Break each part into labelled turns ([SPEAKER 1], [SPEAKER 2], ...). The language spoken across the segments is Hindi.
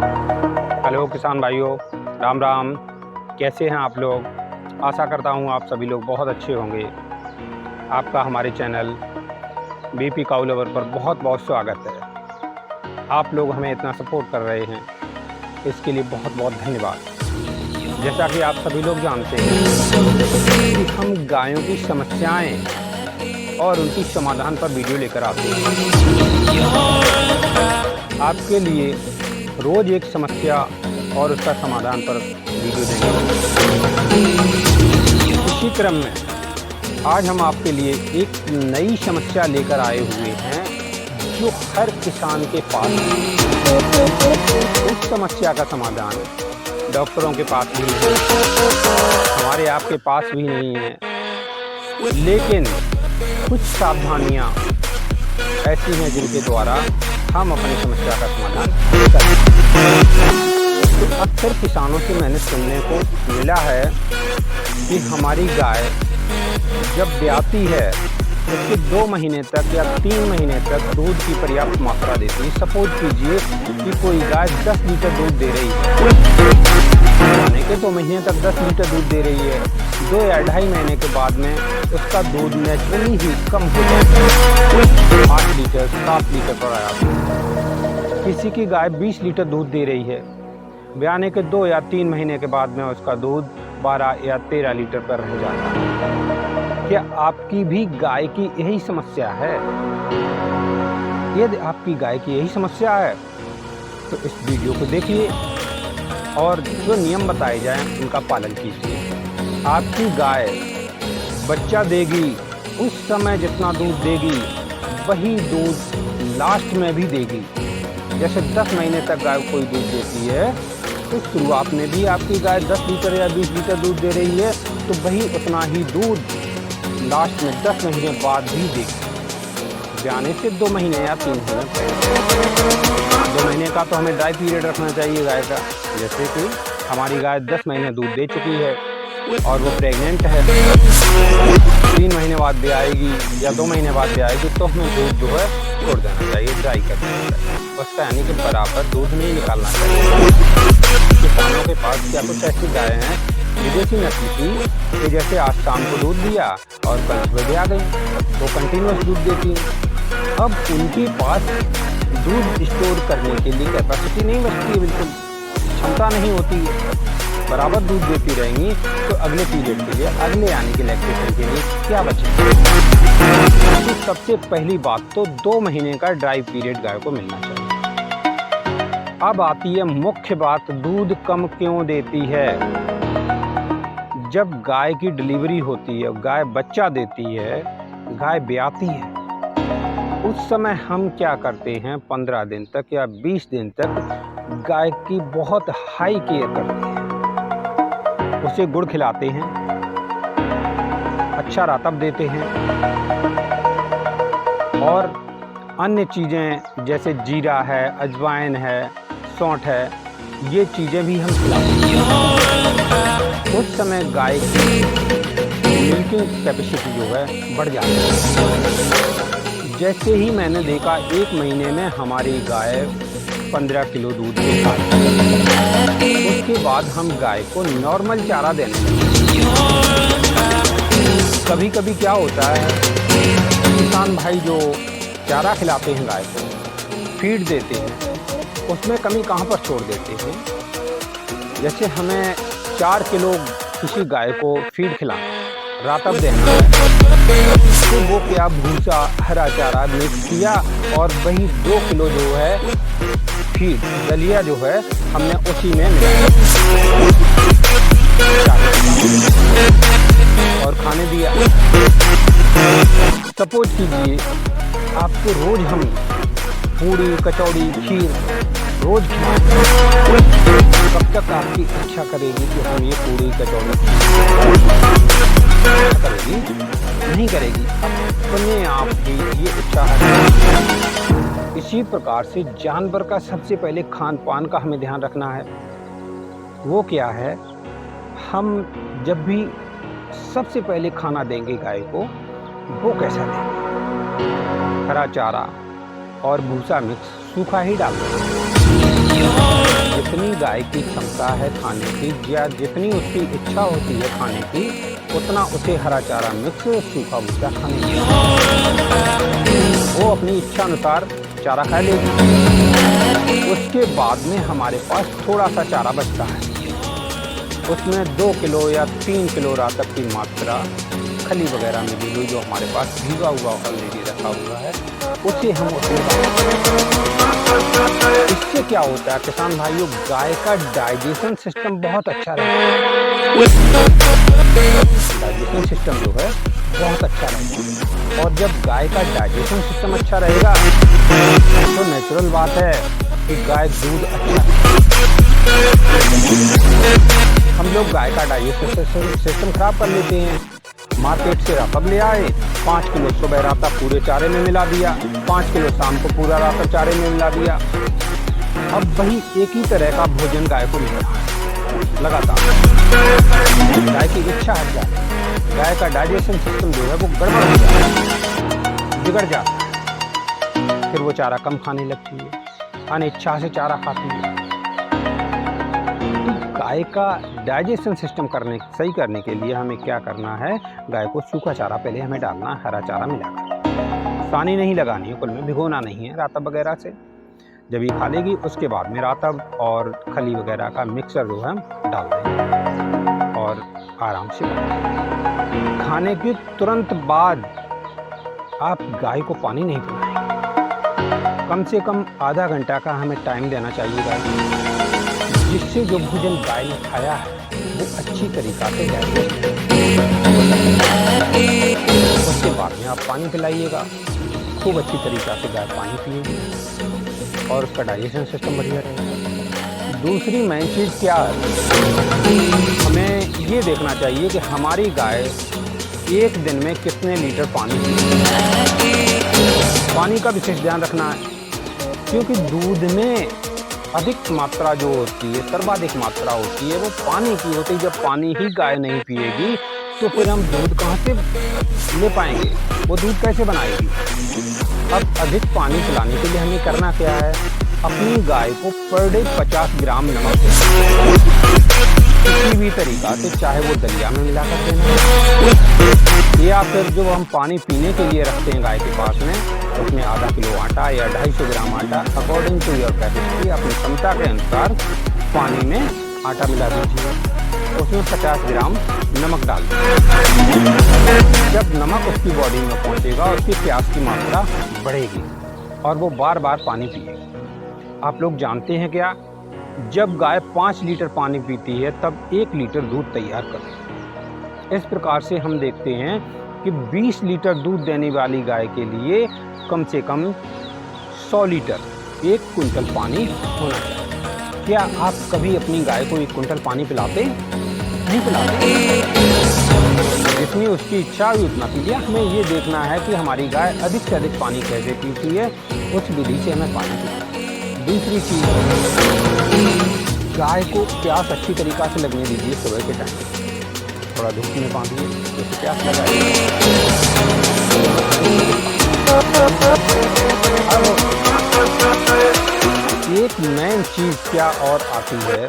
[SPEAKER 1] हेलो किसान भाइयों, राम राम। कैसे हैं आप लोग? आशा करता हूं आप सभी लोग बहुत अच्छे होंगे। आपका हमारे चैनल बीपी काऊ लवर पर बहुत बहुत स्वागत है। आप लोग हमें इतना सपोर्ट कर रहे हैं, इसके लिए बहुत बहुत धन्यवाद। जैसा कि आप सभी लोग जानते हैं कि हम गायों की समस्याएं और उनकी समाधान पर वीडियो लेकर आते हैं। आपके लिए रोज़ एक समस्या और उसका समाधान पर वीडियो देंगे। इसी क्रम में आज हम आपके लिए एक नई समस्या लेकर आए हुए हैं जो हर किसान के पास है। उस समस्या का समाधान डॉक्टरों के पास भी है, हमारे आपके पास भी नहीं है, लेकिन कुछ सावधानियां ऐसी हैं जिनके द्वारा हम अपनी समस्या का समाधान कर सकते हैं। तो अक्सर किसानों से मैंने सुनने को मिला है कि हमारी गाय जब ब्याती है तो उसके 2 महीने तक या 3 महीने तक दूध की पर्याप्त मात्रा देती है। सपोज कीजिए कि कोई गाय 10 लीटर दूध दे रही है, यानी कि 2 महीने तक 10 लीटर दूध दे रही है। 2 या 2.5 महीने के बाद में उसका दूध नेचुरली ही कम हो जाता है, 8 लीटर 7 लीटर पर आ जाता है। किसी की गाय 20 लीटर दूध दे रही है, ब्याने के 2 या 3 महीने के बाद में उसका दूध 12 या 13 लीटर पर रह जाता है। क्या आपकी भी गाय की यही समस्या है? यदि आपकी गाय की यही समस्या है तो इस वीडियो को देखिए और जो नियम बताए जाएं उनका पालन कीजिए। आपकी गाय बच्चा देगी उस समय जितना दूध देगी वही दूध लास्ट में भी देगी। जैसे 10 महीने तक गाय कोई दूध देती है तो शुरुआत में भी आपकी गाय 10 लीटर या 20 लीटर दूध दे रही है तो वही उतना ही दूध लास्ट में 10 महीने बाद भी देगी। ब्याने से 2 महीने या 3 महीने 2 महीने का तो हमें ड्राई पीरियड रखना चाहिए गाय का। जैसे कि हमारी गाय 10 महीने दूध दे चुकी है और वो प्रेग्नेंट है, 3 महीने बाद भी आएगी या 2 महीने बाद भी आएगी तो हमें दूध जो है छोड़ देना चाहिए, ड्राई कर देना चाहिए। उसका यानी कि बराबर दूध नहीं निकालना चाहिए। किसानों के पास क्या कुछ ऐसी गायें हैं विदेशी नस्ल की कि जैसे आज शाम को दूध दिया और कल सुबह भी आ गई, वो कंटिन्यूस दूध देती हैं। अब उनके पास दूध स्टोर करने के लिए कैपेसिटी नहीं बचती है, बिल्कुल क्षमता नहीं होती है। बराबर दूध देती रहेंगी तो अगले पीरियड के लिए, अगले यानी कि लैक्टेशन के लिए क्या बचेगा? तो सबसे पहली बात तो 2 महीने का ड्राई पीरियड गाय को मिलना चाहिए। अब आती है मुख्य बात, दूध कम क्यों देती है? जब गाय की डिलीवरी होती है, गाय बच्चा देती है, गाय ब्याती है, उस समय हम क्या करते हैं 15 दिन तक या 20 दिन तक गाय की बहुत हाई केयर करते हैं। उसे गुड़ खिलाते हैं, अच्छा रातब देते हैं और अन्य चीज़ें जैसे जीरा है, अजवाइन है, सौंठ है, ये चीज़ें भी हम खिलाते हैं। उस समय गाय की मिल्किंग कैपेसिटी जो है बढ़ जाती है। जैसे ही मैंने देखा 1 महीने में हमारी गाय 15 किलो दूध देती है। उसके बाद हम गाय को नॉर्मल चारा देने लगे। कभी कभी क्या होता है, किसान भाई जो चारा खिलाते हैं गाय को, फीड देते हैं, उसमें कमी कहाँ पर छोड़ देते हैं। जैसे हमें 4 किलो किसी गाय को फीड खिलाना, रातब देना है, तो वो क्या भूसा हरा चारा मिक्स किया और वही 2 किलो जो है फीड दलिया जो है हमने उसी में मिलाया और खाने दिया। सपोज कीजिए आपको रोज हम पूरी कचौड़ी खीर रोज खिलाएं, कब तक आपकी इच्छा करेगी कि हम ये पूरी कचौड़ी करेगी? नहीं करेगी, अपने आप ही ये इच्छा है। इसी प्रकार से जानवर का सबसे पहले खान पान का हमें ध्यान रखना है। वो क्या है, हम जब भी सबसे पहले खाना देंगे गाय को, वो कैसा देंगे? हरा चारा और भूसा मिक्स सूखा ही डाल देंगे। गाय की क्षमता है खाने की, या जितनी उसकी इच्छा होती है खाने की, उतना उसे हरा चारा मिक्स सूखा भूसा खाने की, वो अपनी इच्छा अनुसार चारा खा लेगी। उसके बाद में हमारे पास थोड़ा सा चारा बचता है, उसमें 2 किलो या 3 किलो रातक की मात्रा खली वगैरह मिली हुई जो हमारे पास भीगा हुआ ऑलरेडी रखा हुआ है, उसे हम इससे क्या होता है किसान भाइयों, गाय का डाइजेशन सिस्टम बहुत अच्छा रहता है। डाइजेशन सिस्टम जो है बहुत अच्छा रहता है, और जब गाय का डाइजेशन सिस्टम अच्छा रहेगा तो नेचुरल बात है कि गाय दूध अच्छा है। हम लोग गाय का डाइजेशन सिस्टम खराब कर लेते हैं, मार्केट से रातब ले आए, 5 किलो सुबह राता पूरे चारे में मिला दिया, 5 किलो शाम को पूरा राता चारे में मिला दिया। अब वही एक ही तरह का भोजन गाय को मिल रहा है लगातार। गाय की इच्छा हट जाती है, गाय का डाइजेशन सिस्टम जो है वो गड़बड़ हो जाता है, बिगड़ जाता है, फिर वो चारा कम खाने लगती है, अनिच्छा से चारा खाती है। गाय का डाइजेशन सिस्टम सही करने के लिए हमें क्या करना है, गाय को सूखा चारा पहले हमें डालना है, हरा चारा मिलाकर। सानी नहीं लगानी है, कुल में भिगोना नहीं है रातब वगैरह से। जब ये खा लेगी उसके बाद में रातब और खली वगैरह का मिक्सर जो है डाल देंगे और आराम से खाने के तुरंत बाद आप गाय को पानी नहीं पिलाएंगे। कम से कम आधा घंटा का हमें टाइम देना चाहिए गाय को, जिससे जो भोजन गाय ने खाया है वो अच्छी तरीक़ा से जाए। उसके बाद में आप पानी पिलाइएगा, खूब अच्छी तरीक़ा से गाय पानी पिएगी और उसका डाइजेशन सिस्टम बढ़िया रहेगा। दूसरी मेन चीज़ क्या है, हमें ये देखना चाहिए कि हमारी गाय एक दिन में कितने लीटर पानी पीती है। पानी का विशेष ध्यान रखना है, क्योंकि दूध में अधिक मात्रा जो होती है, सर्वाधिक मात्रा होती है वो पानी की होती है। जब पानी ही गाय नहीं पिएगी तो फिर हम दूध कहाँ से ले पाएंगे, वो दूध कैसे बनाएगी। अब अधिक पानी पिलाने के लिए हमें करना क्या है, अपनी गाय को पर डे 50 ग्राम नमक किसी भी तरीक़ा से, चाहे वो दलिया में मिलाकर देना या फिर जो हम पानी पीने के लिए रखते हैं गाय के पास में, उसमें आधा किलो आटा या 250 ग्राम आटा, अकॉर्डिंग टू योर कैपेसिटी, अपनी क्षमता के अनुसार पानी में आटा मिला दीजिए, उसमें 50 ग्राम नमक डाल दीजिए। जब नमक उसकी बॉडी में पहुंचेगा उसकी प्यास की मात्रा बढ़ेगी और वो बार बार पानी पिएगी। आप लोग जानते हैं क्या, जब गाय 5 लीटर पानी पीती है तब 1 लीटर दूध तैयार करती है। इस प्रकार से हम देखते हैं कि 20 लीटर दूध देने वाली गाय के लिए कम से कम 100 लीटर 1 कुंटल पानी होना चाहिए। क्या आप कभी अपनी गाय को 1 कुंटल पानी पिलाते? नहीं पिलाते। जितनी उसकी इच्छा हुई उतना पी लिया। हमें ये देखना है कि हमारी गाय अधिक से अधिक पानी कैसे पीती है, उस विधि से हमें पानी पीना। दूसरी चीज़, गाय को प्यास अच्छी तरीक़ा से लगने दीजिए। सुबह के टाइम थोड़ा धूप में बांधिए, जैसे प्यास लगाइए। एक मेन चीज़ क्या और आती है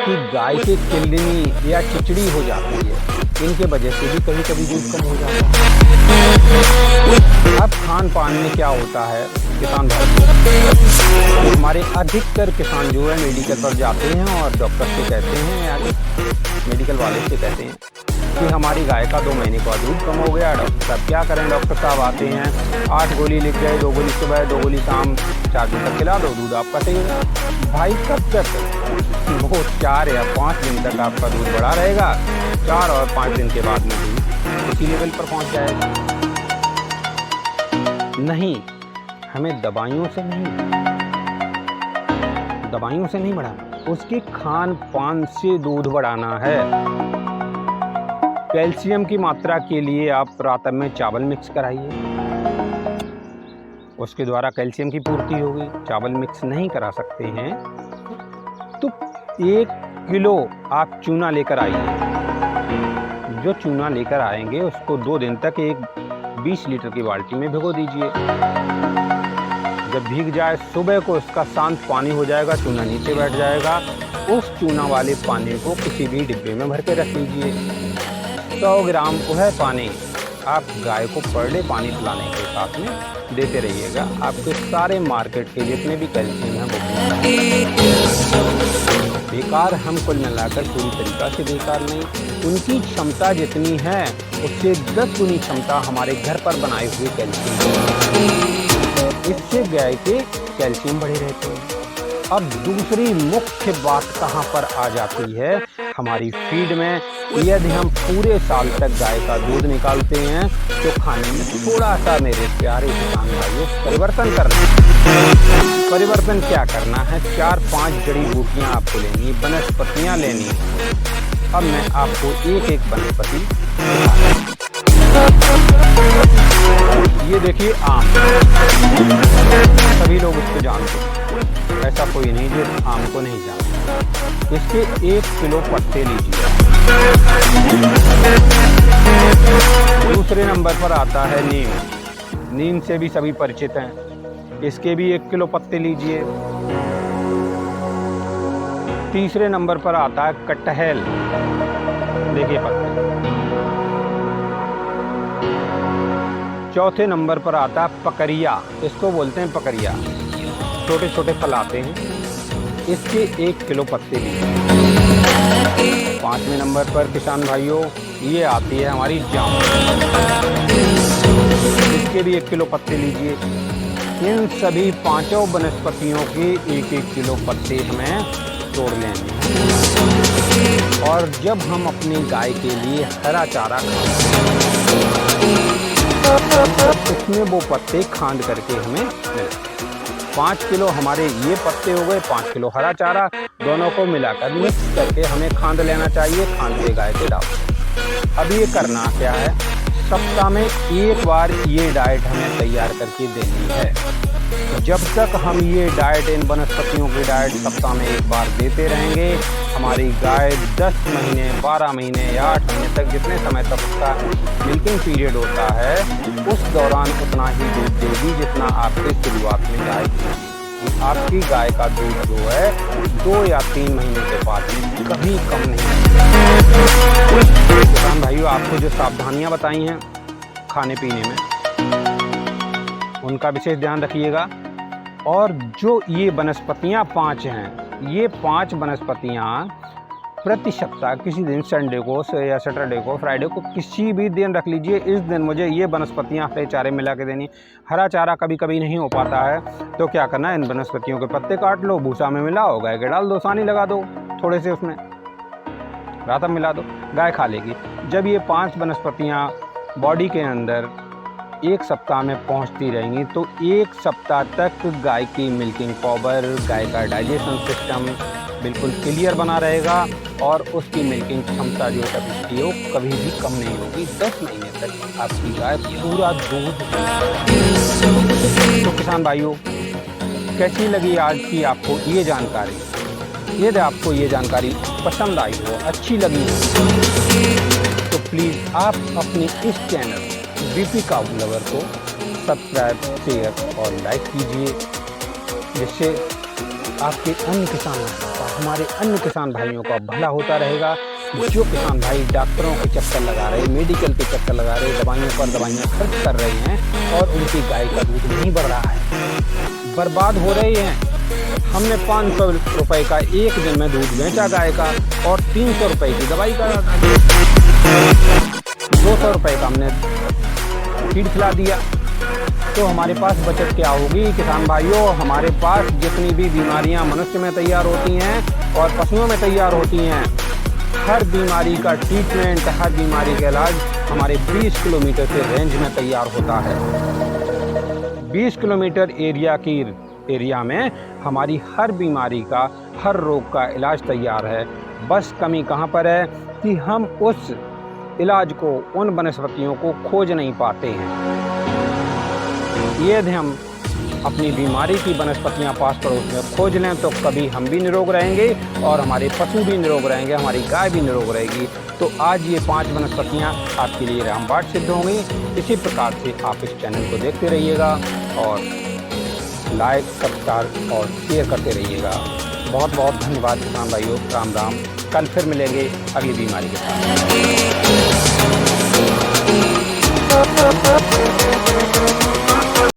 [SPEAKER 1] कि गाय के किडनी या चिचड़ी हो जाती है, इनके वजह से भी कभी कभी दूध कम हो जाता है। अब खान पान में क्या होता है किसान भाई, हमारे अधिकतर किसान जो है मेडिकल पर जाते हैं और डॉक्टर से कहते हैं या मेडिकल वाले से कहते हैं कि हमारी गाय का 2 महीने का दूध कम हो गया। डॉक्टर साहब क्या करें, डॉक्टर साहब आते हैं 8 गोली लिख गए, 2 गोली सुबह 2 गोली शाम, 4 दिन तक खिला दो, दूध आपका सही होगा। भाई कब तक? वो 4 या 5 दिन तक आपका दूध बढ़ा रहेगा, 4 और 5 दिन के बाद में दूध उसी लेवल पर पहुंच जाएगा। नहीं, हमें दवाइयों से नहीं बढ़ाना, उसके खान पान से दूध बढ़ाना है। कैल्शियम की मात्रा के लिए आप रात में चावल मिक्स कराइए, उसके द्वारा कैल्शियम की पूर्ति होगी। चावल मिक्स नहीं करा सकते हैं तो 1 किलो आप चूना लेकर आइए। जो चूना लेकर आएंगे उसको 2 दिन तक एक 20 लीटर की बाल्टी में भिगो दीजिए। जब जब भीग जाए सुबह को इसका शांत पानी हो जाएगा, चूना नीचे बैठ जाएगा। उस चूना वाले पानी को किसी भी डिब्बे में भर के रख लीजिए। 100 ग्राम वह पानी आप गाय को पर डे पानी पिलाने के साथ में देते रहिएगा। आपके सारे मार्केट के जितने भी कैल्शियम हैं वो बेकार, हम कुल मिलाकर पूरी तरीक़ा से बेकार नहीं, उनकी क्षमता जितनी है उससे 10 गुनी क्षमता हमारे घर पर बनाए हुए कैल्शियम, इससे गाय के कैल्शियम बढ़े रहते हैं। अब दूसरी मुख्य बात कहाँ पर आ जाती है हमारी फीड में। यदि हम पूरे साल तक गाय का दूध निकालते हैं तो खाने में थोड़ा सा मेरे प्यारे किसान भाइयों परिवर्तन करना है। परिवर्तन क्या करना है? 4-5 जड़ी बूटियाँ आपको लेनी, वनस्पतियाँ लेनी है। अब मैं आपको एक एक वनस्पति, ये देखिए आम, सभी लोग इसको जानते हैं, ऐसा कोई नहीं जो आम को नहीं जानता। इसके 1 किलो पत्ते लीजिए। दूसरे नंबर पर आता है नीम। नीम से भी सभी परिचित हैं, इसके भी 1 किलो पत्ते लीजिए। तीसरे नंबर पर आता है कटहल, देखिए पत्ते। चौथे नंबर पर आता है पकरिया, इसको बोलते हैं पकरिया, छोटे छोटे फल आते हैं, इसके 1 किलो पत्ते लीजिए। 5वें नंबर पर किसान भाइयों ये आती है हमारी जामुन, इसके भी 1 किलो पत्ते लीजिए। इन सभी 5 वनस्पतियों के 1-1 किलो पत्ते हमें तोड़ लेंगे। और जब हम अपनी गाय के लिए हरा चारा इसमें वो पत्ते खांड करके हमें मिले। 5 किलो हमारे ये पत्ते हो गए, 5 किलो हरा चारा, दोनों को मिलाकर मिक्स करके हमें खांड लेना चाहिए। खांड के गाय के डाल। अब ये करना क्या है, सप्ताह में 1 बार ये डाइट हमें तैयार करके देनी है। जब तक हम ये डाइट, इन वनस्पतियों की डाइट सप्ताह में 1 बार देते रहेंगे, हमारी गाय 10 महीने, 12 महीने या 8 महीने तक, जितने समय तक उसका मिल्किंग पीरियड होता है, उस दौरान उतना ही दूध देगी जितना आपके शुरुआत में गाय की। आपकी गाय का दूध जो है 2 या 3 महीने के बाद में कभी कम नहीं। किसान भाइयों, आपको जो सावधानियां बताई हैं खाने पीने में, उनका विशेष ध्यान रखिएगा। और जो ये वनस्पतियाँ 5 हैं, ये 5 वनस्पतियाँ प्रति सप्ताह किसी दिन, संडे को या सैटरडे को, फ्राइडे को, किसी भी दिन रख लीजिए। इस दिन मुझे ये वनस्पतियाँ हरे चारे मिला के देनी। हरा चारा कभी कभी नहीं हो पाता है तो क्या करना है, इन वनस्पतियों के पत्ते काट लो, भूसा में मिलाओ, गाय के डाल दो, सानी लगा दो, थोड़े से उसमें रातम मिला दो, गाय खा लेगी। जब ये 5 वनस्पतियाँ बॉडी के अंदर 1 सप्ताह में पहुंचती रहेंगी तो 1 सप्ताह तक गाय की मिल्किंग पावर, गाय का डाइजेशन सिस्टम बिल्कुल क्लियर बना रहेगा और उसकी मिल्किंग क्षमता जो कैपेसिटी हो कभी भी कम नहीं होगी। 10 महीने तक आपकी गाय पूरा दूध। तो किसान भाइयों, कैसी लगी आज की आपको ये जानकारी? यदि आपको ये जानकारी पसंद आई हो, अच्छी लगी हो, तो प्लीज़ आप अपने इस चैनल बीपी काउ लवर को सब्सक्राइब, शेयर और लाइक कीजिए, जिससे आपके अन्य किसानों का, हमारे अन्य किसान भाइयों का भला होता रहेगा। जो किसान भाई डॉक्टरों के चक्कर लगा रहे, मेडिकल के चक्कर लगा रहे, दवाइयों पर दवाइयाँ खर्च कर रहे हैं और उनकी गाय का दूध नहीं बढ़ रहा है, बर्बाद हो रहे हैं। हमने 500 रुपये का एक दिन में दूध बेचा गाय का और 300 रुपये की दवाई का, 200 रुपये का हमने फीड खिला दिया। तो हमारे पास बचत क्या होगी किसान भाइयों? हमारे पास जितनी भी बीमारियां मनुष्य में तैयार होती हैं और पशुओं में तैयार होती हैं, हर बीमारी का ट्रीटमेंट, हर बीमारी का इलाज हमारे 20 किलोमीटर के रेंज में तैयार होता है। 20 किलोमीटर एरिया में हमारी हर बीमारी का, हर रोग का इलाज तैयार है। बस कमी कहाँ पर है कि हम उस इलाज को, उन वनस्पतियों को खोज नहीं पाते हैं। यदि हम अपनी बीमारी की वनस्पतियाँ पास पड़ोस में खोज लें तो कभी हम भी निरोग रहेंगे और हमारे पशु भी निरोग रहेंगे, हमारी गाय भी निरोग रहेगी। तो आज ये 5 वनस्पतियाँ आपके लिए रामबाण सिद्ध होंगी। इसी प्रकार से आप इस चैनल को देखते रहिएगा और लाइक, सब्सक्राइब और शेयर करते रहिएगा। बहुत बहुत धन्यवाद किसान भाइयों। राम राम। कल फिर मिलेंगे अगली बीमारी के साथ।